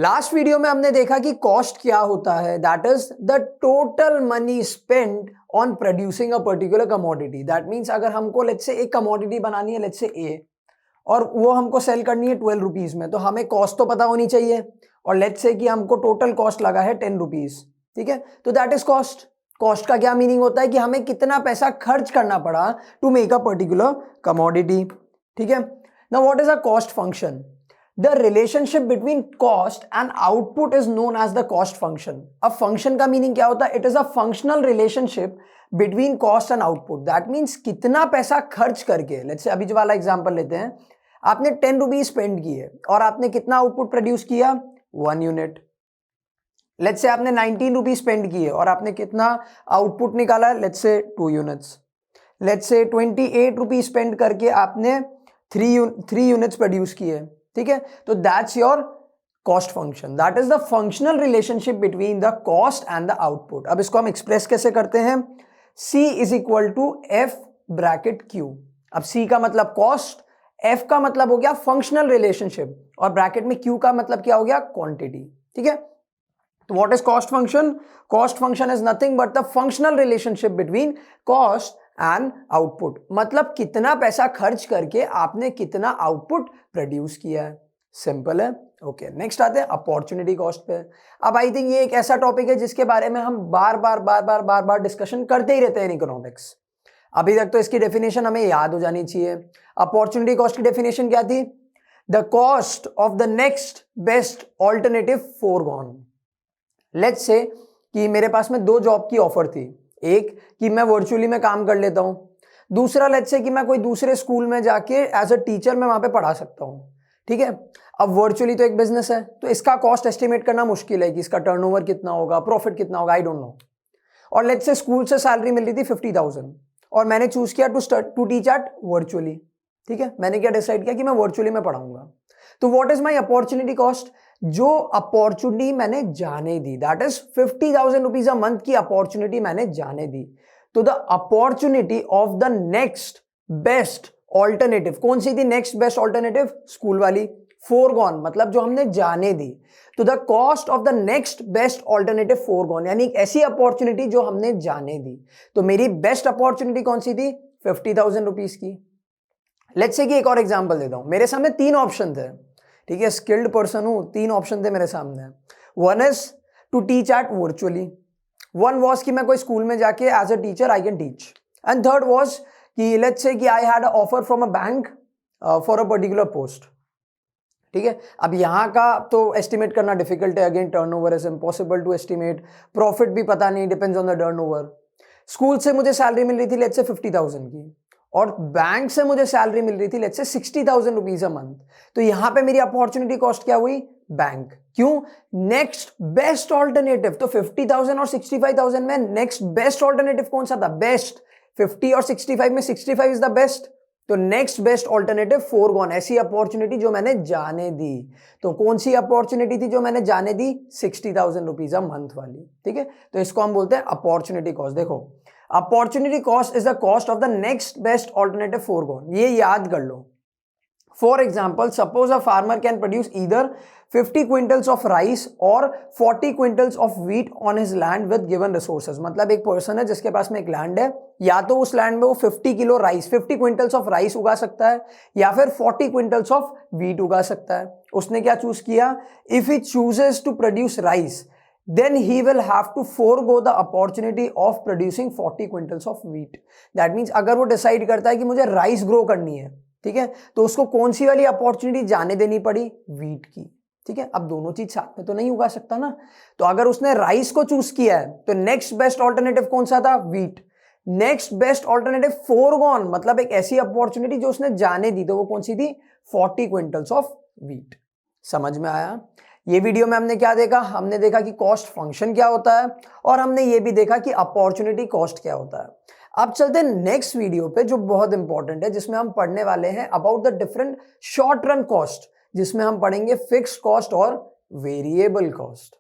Last video में हमने देखा कि कॉस्ट क्या होता है, that is the total money spent on producing a particular commodity. That means अगर हमको लेट्स से एक कमोडिटी बनानी है लेट्स से ए, और वो हमको सेल करनी है 12 रुपीज में, तो हमें कॉस्ट तो पता होनी चाहिए, और लेट्स से कि हमको टोटल कॉस्ट लगा है 10 रुपीज, ठीक है, तो दैट इज कॉस्ट। कॉस्ट का क्या मीनिंग होता है कि हमें कितना पैसा खर्च करना पड़ा to make a particular commodity, ठीक है। Now what is a cost function? The relationship between cost and output is known as the cost function. अब function का meaning क्या होता है? It is a functional relationship between cost and output. That means कितना पैसा खर्च करके, let's say अभी जो वाला एग्जांपल लेते हैं, आपने 10 रुपीज स्पेंड किए और आपने कितना आउटपुट प्रोड्यूस किया? 1 यूनिट। लेट्स से आपने 19 रुपीज स्पेंड किए और आपने कितना आउटपुट निकाला? Let's say 2 units. Let's say 28 rupees spend करके आपने 3 यूनिट्स प्रोड्यूस किए, ठीक है, तो that's your cost function. That is the functional relationship between the cost and the output. अब इसको हम एक्सप्रेस कैसे करते हैं? C is equal to F bracket Q। अब C का मतलब कॉस्ट, F का मतलब हो गया फंक्शनल रिलेशनशिप, और ब्रैकेट में Q का मतलब क्या हो गया? क्वांटिटी, ठीक है। तो what is cost function? Cost function is nothing but the functional relationship between cost and output. मतलब कितना पैसा खर्च करके आपने कितना आउटपुट प्रोड्यूस किया है। सिंपल है। ओके, नेक्स्ट आते हैं अपॉर्चुनिटी कॉस्ट पे। अब आई थिंक ये एक ऐसा टॉपिक है जिसके बारे में हम बार बार डिस्कशन करते ही रहते हैं इन इकोनॉमिक्स। अभी तक तो इसकी डेफिनेशन हमें याद हो जानी चाहिए। अपॉर्चुनिटी कॉस्ट की डेफिनेशन क्या थी? The cost of the next best alternative foregone. Let's say कि मेरे पास में 2 जॉब की ऑफर थी, एक कि मैं वर्चुअली में काम कर लेता हूं, दूसरा लेट्स से कि मैं कोई दूसरे स्कूल में जाके एज अ टीचर मैं वहां पे पढ़ा सकता हूं, ठीक है। अब वर्चुअली तो एक बिजनेस है, तो इसका कॉस्ट एस्टिमेट करना मुश्किल है कि इसका टर्नओवर कितना होगा, प्रॉफिट कितना होगा, आई डोंट नो। और लेट्स से स्कूल से सैलरी मिल रही थी 50,000 और मैंने चूज किया टू टीच एट वर्चुअली, ठीक है। मैंने क्या डिसाइड किया कि मैं वर्चुअली में पढ़ाऊंगा। तो what is my opportunity cost? जो अपॉर्चुनिटी मैंने जाने दी, that is 50,000 rupees a month की अपॉर्चुनिटी मैंने जाने दी। तो the opportunity of the next best alternative, कौन सी थी नेक्स्ट बेस्ट ऑल्टरनेटिव? स्कूल वाली। फोरगॉन मतलब जो हमने जाने दी। तो the cost of the next best alternative foregone, यानी एक ऐसी अपॉर्चुनिटी जो हमने जाने दी। तो मेरी बेस्ट अपॉर्चुनिटी कौन सी थी? 50,000 रुपीज की। लेट्स से कि एक और एग्जांपल देता हूं। मेरे सामने 3 ऑप्शन थे, ठीक है, स्किल्ड पर्सन हूं, 3 ऑप्शन थे मेरे सामने। One is to teach at virtually, one was कि मैं कोई स्कूल में जाके as a teacher I can teach, and third was कि लेट्स से कि I had a offer from a bank for a particular post, ठीक है। अब यहाँ का तो एस्टिमेट करना डिफिकल्ट है, again turnover is impossible to estimate, profit भी पता नहीं, depends on the turnover. School से मुझे सैलरी मिल रही थी लेट्स से 50,000 की, और बैंक से मुझे सैलरी मिल रही थी let's say 60,000 rupees a month. तो यहां पे मेरी अपॉर्चुनिटी कॉस्ट क्या हुई? बैंक। क्यों? Next best alternative. तो 50,000 और 65,000 में नेक्स्ट बेस्ट ऑल्टरनेटिव कौन सा था? बेस्ट। 50 और 65 में 65 इज द बेस्ट, तो नेक्स्ट बेस्ट ऑल्टरनेटिव फोरगॉन, ऐसी अपॉर्चुनिटी जो मैंने जाने दी। तो कौन सी अपॉर्चुनिटी थी जो मैंने जाने दी? 60,000 रुपीज अ मंथ वाली, ठीक है। तो इसको हम बोलते हैं अपॉर्चुनिटी कॉस्ट। देखो, opportunity cost is the cost of the next best alternative foregone, ये याद कर लो। For example, suppose a farmer can produce either 50 quintals of rice और 40 quintals of wheat on his land with given resources. मतलब एक person है जिसके पास में एक लैंड है, या तो उस लैंड में वो 50 kilo rice, 50 quintals of rice उगा सकता है, या फिर 40 क्विंटल्स ऑफ व्हीट उगा सकता है। उसने क्या चूज किया? If he chooses to produce rice, then he will have to forego the opportunity of producing 40 quintals of wheat. That means अगर वो डिसाइड करता है कि मुझे राइस ग्रो करनी है, ठीक है, तो उसको कौन सी वाली अपॉर्चुनिटी जाने देनी पड़ी? व्हीट की, ठीक है। अब दोनों चीज साथ में तो नहीं उगा सकता ना, तो अगर उसने राइस को चूज किया है तो नेक्स्ट बेस्ट ऑल्टरनेटिव कौन सा था? Wheat. Next best alternative foregone, मतलब एक ऐसी अपॉर्चुनिटी जो उसने जाने दी, तो वो कौन सी थी? 40 क्विंटल्स ऑफ व्हीट। समझ में आया? ये वीडियो में हमने क्या देखा? हमने देखा कि कॉस्ट फंक्शन क्या होता है, और हमने ये भी देखा कि अपॉर्चुनिटी कॉस्ट क्या होता है। अब चलते हैं नेक्स्ट वीडियो पे जो बहुत इंपॉर्टेंट है, जिसमें हम पढ़ने वाले हैं about the different short run cost, जिसमें हम पढ़ेंगे फिक्स्ड कॉस्ट और वेरिएबल कॉस्ट।